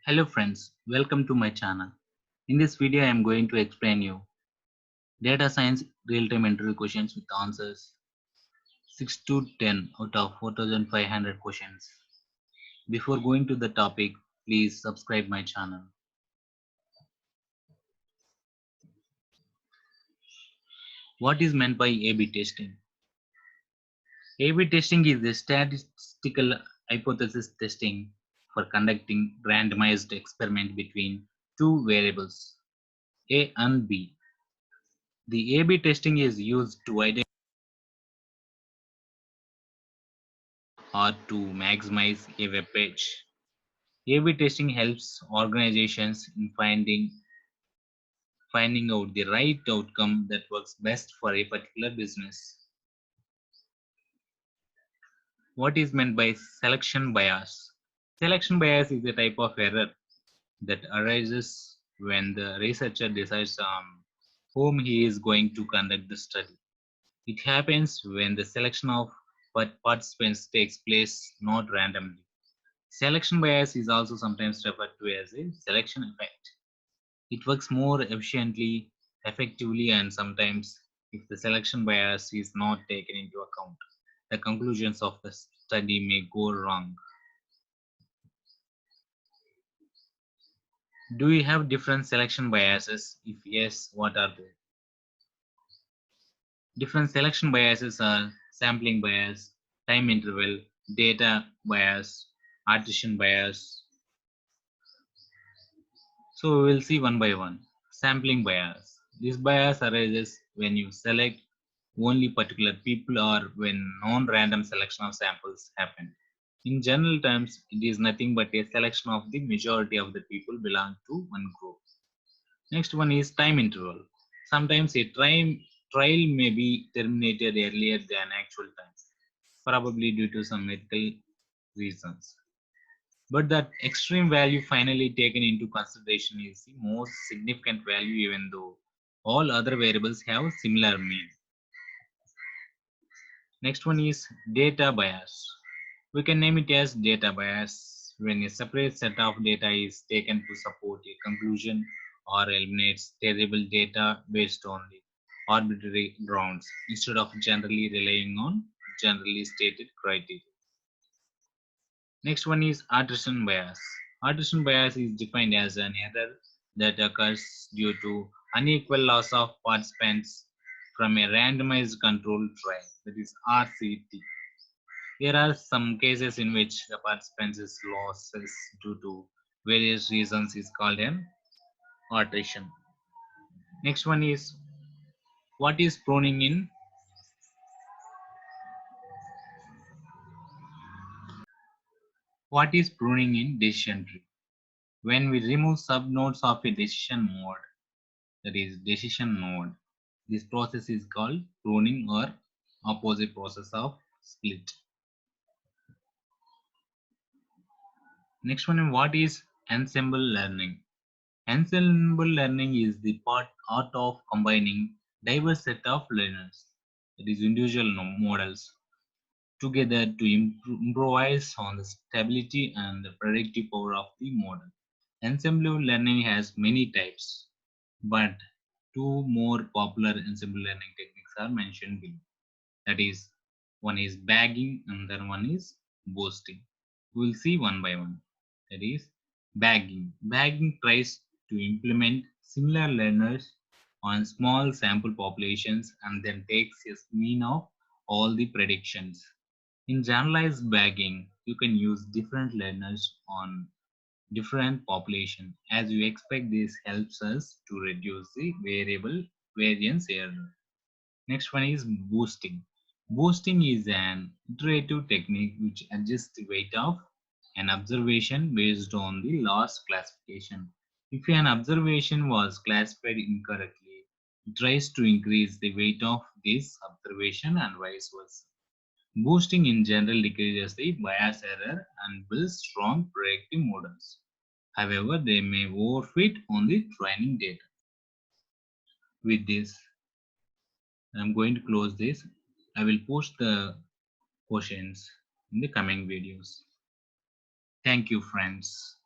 Hello friends, welcome to my channel. In this video I am going to explain you data science real-time interview questions with answers 6 to 10 out of 4500 questions. Before going to the topic, please subscribe my channel. What is meant by A/B testing? A/B testing is the statistical hypothesis testing for conducting randomized experiment between two variables A and B. The A/B testing is used to identify or to maximize a web page. A/B testing helps organizations in finding out the right outcome that works best for a particular business. What is meant by selection bias? Selection bias is a type of error that arises when the researcher decides on whom he is going to conduct the study. It happens when the selection of participants takes place not randomly. Selection bias is also sometimes referred to as a selection effect. It works more efficiently, effectively, and sometimes, if the selection bias is not taken into account, the conclusions of the study may go wrong. Do we have different selection biases? If yes, what are they? Different selection biases are sampling bias, time interval, data bias, attrition bias. So we will see one by one. Sampling bias. This bias arises when you select only particular people or when non-random selection of samples happen. In general terms, it is nothing but a selection of the majority of the people belong to one group. Next one is time interval. Sometimes a trial may be terminated earlier than actual time, probably due to some medical reasons. But that extreme value finally taken into consideration is the most significant value, even though all other variables have similar mean. Next one is data bias. We can name it as data bias when a separate set of data is taken to support a conclusion or eliminates terrible data based on the arbitrary grounds instead of generally relying on generally stated criteria. Next one is attrition bias. Attrition bias is defined as an error that occurs due to unequal loss of participants from a randomized controlled trial, that is RCT. There are some cases in which the participants' losses due to various reasons is called an attrition. Next one is what is pruning in decision tree? When we remove subnodes of a decision node, that is decision node, this process is called pruning or opposite process of split. Next one, what is ensemble learning? Ensemble learning is the art of combining diverse set of learners, that is individual models, together to improvise on the stability and the predictive power of the model. Ensemble learning has many types, but two more popular ensemble learning techniques are mentioned below. That is, one is bagging and then one is boosting. We will see one by one. That is bagging. Bagging tries to implement similar learners on small sample populations and then takes a mean of all the predictions. In generalized bagging, you can use different learners on different population. As you expect, this helps us to reduce the variable variance error. Next one is boosting. Boosting is an iterative technique which adjusts the weight of an observation based on the loss classification. If an observation was classified incorrectly, it tries to increase the weight of this observation and vice versa. Boosting in general decreases the bias error and builds strong predictive models. However, they may overfit on the training data. With this, I'm going to close this. I will post the questions in the coming videos. Thank you, friends.